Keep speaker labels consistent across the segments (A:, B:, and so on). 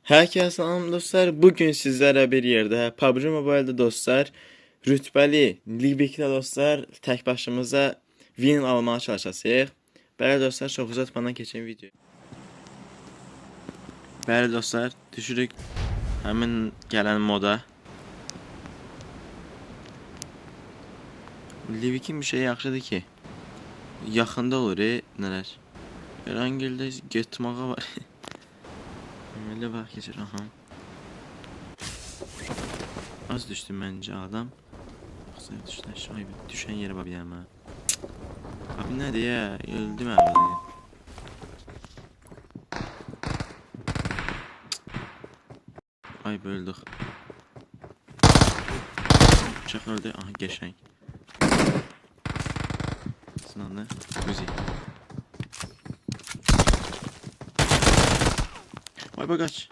A: Herkese salam dostlar. Bugün sizlərə bir yerdə PUBG Mobile-da dostlar rütbəli Libikdə dostlar tək başımıza win almağa çalışacağıq. Bəli dostlar, çox uzatmadan keçən video. Bəli dostlar, düşürük həmin gələn moda. Libikin bir şey yaxşıdır ki, yaxında olur nələr. Rangildə getməyə var. Öyle bak geçir aha. Az düştü bence adam. Yoksa düştü aşağı düşen yere bak bir ama. Abi nerede ya? Öldüm abi. Ay böldük. Bıçak öldü. Aha geçen. Sınavda. Müzik. Ay bak kaç.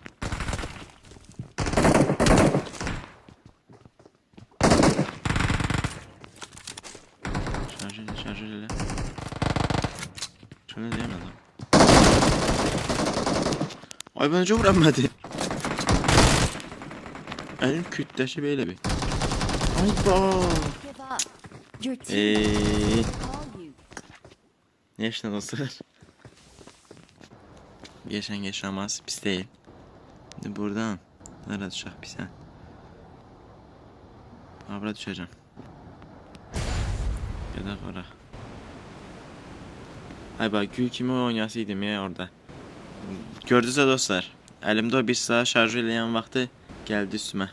A: Şarj ile. Şöyle diyemem adam. Ay bence vuramadı. Elim kütleşi böyle bir. Ay bak. Ne yaşına dostlar? Geçen geçemez, pis değil. Şimdi buradan nereye düşecek pis ha? Abra düşeceğim. Gedək ora. Ay bak gül kimi oynayasıydım ya orada. Gördünüz dostlar. Elimde o bir saat şarj eləyən vaxtı geldi üstüme.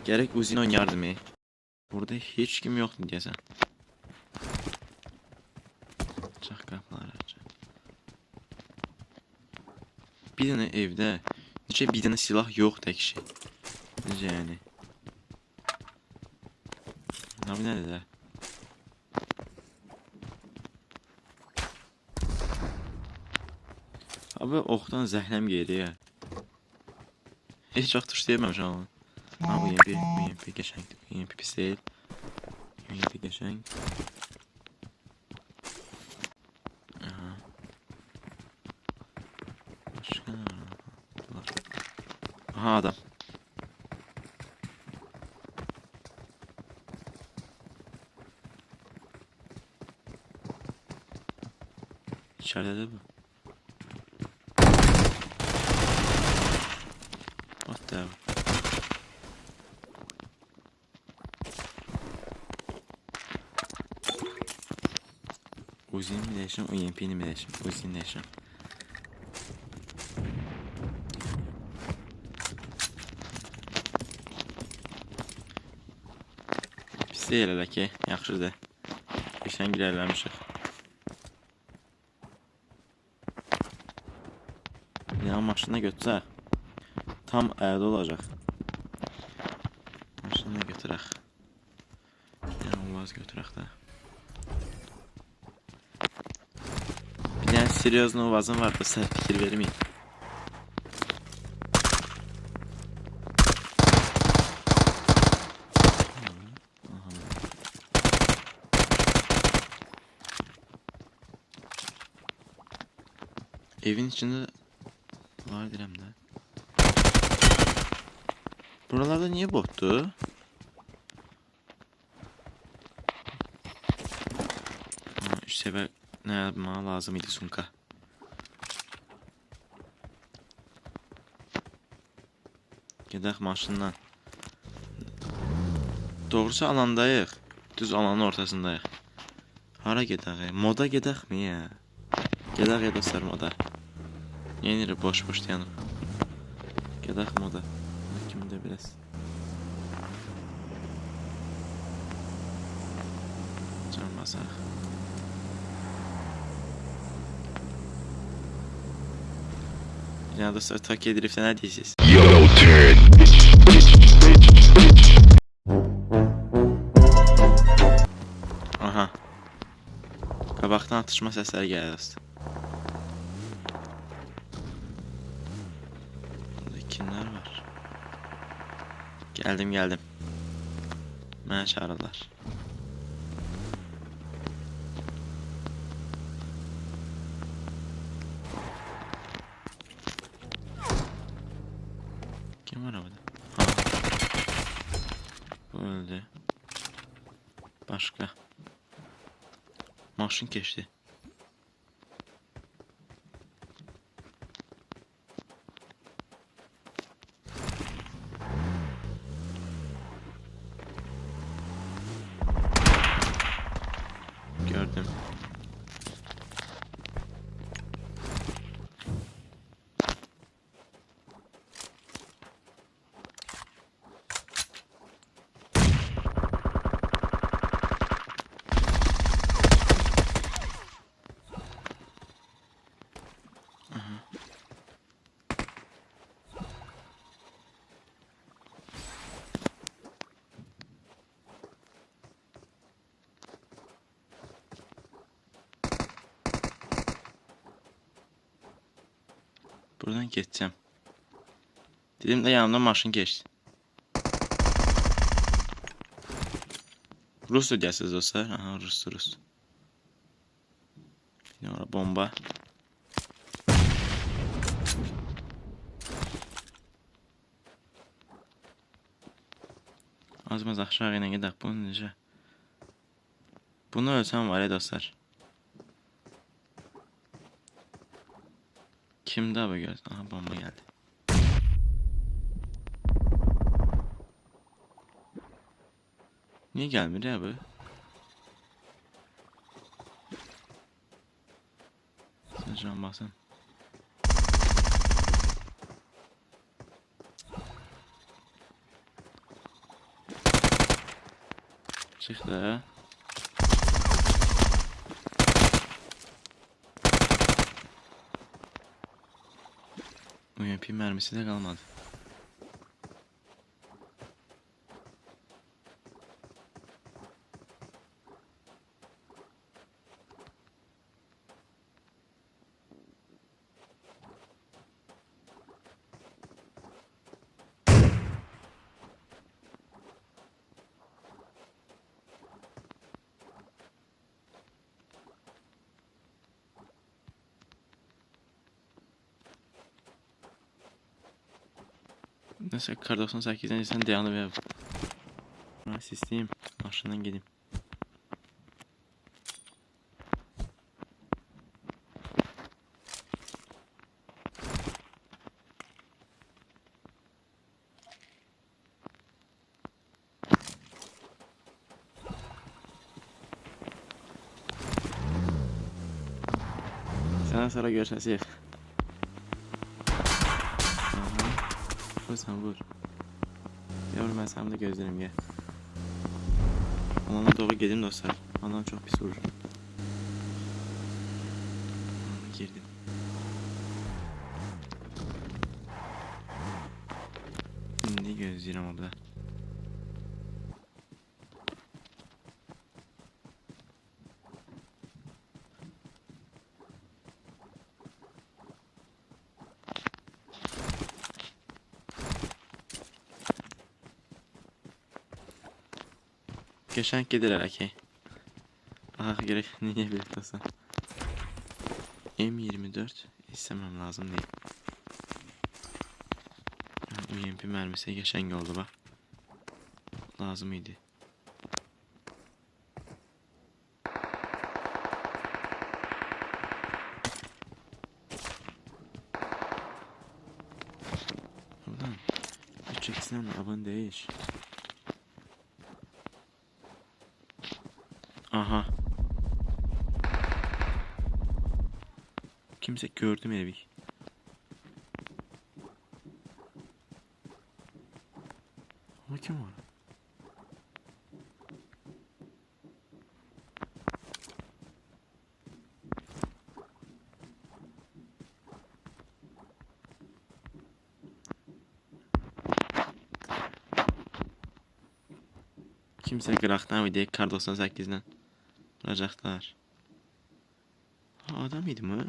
A: Gerek uzun oynardım ya. Burada hiç kim yoktu diyesen. Çak kapıları aç. Bir tane evde necə bir tane silah yok tek şey. Necə yani? Abi nerede de? Abi oxdan zəhləm gedir ya. Heç vaxt tuşlayamamışam ama. Ha bu UMP geçenk. UMP pis değil. UMP geçenk. Aha. Başka ne var? Aha adam. İçeride de bu. What the hell? Uzi'ni mi değişim, UMP'ni mi değişim? Uzi'ni değişim. Pis deyil elə ki, yaxşıdır. Geçən girərləmişik. Ya maşına götürsək tam əydə olacaq. Maşına götürək. Yəni vaz götürək də. Bir dənə seriozlu vazım var da sən fikir verməyin. Evin içinde var direm de. Buralarda niye bottu? Üç sefer ne yapmaya lazım idi sunka. Gedək maşından. Doğrusu alandayıq. Düz alanın ortasındayıq. Hara gedək? Moda gedək mi ya? Gedək ya dostlar moda. Yenir boş dayanıb. Gedək moda. Kimi də biraz. Can basaq. Ya dostlar Tokyo Drift'e ne diyeceğiz? Yo turn. Aha. Qabaqdan atışma səsləri gəlir dostlar. Kimler var? Geldim. Mənə çağırırlar. Kim var arabada? Ha. Bu öldü. Başka. Maşın geçti. Gördüm. Buradan geçeceğim. Dedim de yanımdan maşın geçti. Rus ödeyəsiz dostlar. Aha Rus. Yine orada bomba. Az aşağı inen gedək. Bunu necə? Bunu ölsəm var ya dostlar. Kimdə bu görsən? Aha bomba geldi. Niye gelmir ya bu? Sen can basın. Çıktı. UMP mermisi de kalmadı. Neyse kar 98'den insan devamlı ver. Ben sisteyim. Maşından gideyim. Senden sonra görüşeceğiz. Vur sen vur. Yavrum ben sana da gözlerim gel. Alana doğru geldim dostlar. Alan çok pis vurur. Girdim. Şimdi gözlerim abla. Geçen kediler erkeği. Aha gerek niye birlikte olsa. M24 istemem lazım değil. UMP mermisi geçen oldu bak. Lazım idi. Ulan 3x'den aban değiş. Aha. Kimse gördüm evi. Ama kim var? Kimse qıraqdan video kar 98'den vuracaqlar. Ha, adam idi mi?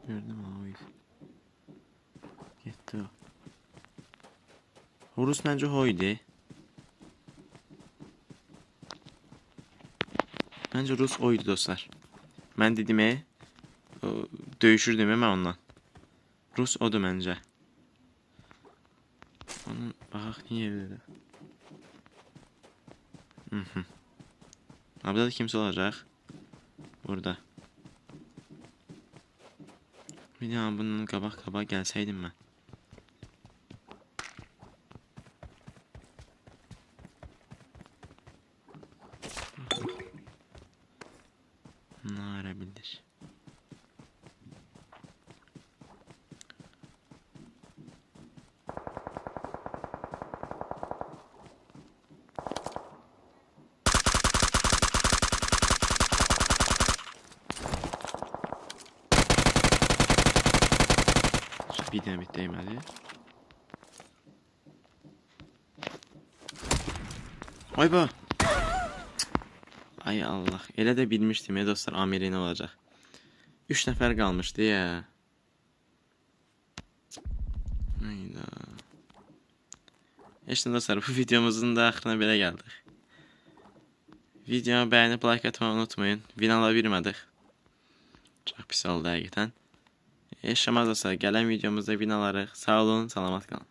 A: Gördüm abi. Gitti o. Rus məncə o idi. Məncə Rus o idi dostlar. Mən dedim döyüşürdüm mən ondan. Rus odur məncə. Onun baxaq niyə evdədir? Burada da kimsə olacaq. Burada. Bir daha bunun qabaq gəlsəydim mən. Nara bildir. Bir dənə bit değmədi. Ay ba. Ay Allah. Elə də bilmişdim dostlar Amerin olacaq. 3 nəfər qalmışdı ya. Ayda. İşte dostlar bu videomuzun da axırına belə gəldik. Videomu bəyənib like atmayı unutmayın. Win ala bilmədik. Çox pis oldu həqiqətən. Yaşamaz dostlar gələn videomuzda win alarıq. Sağ olun, salamat qalın.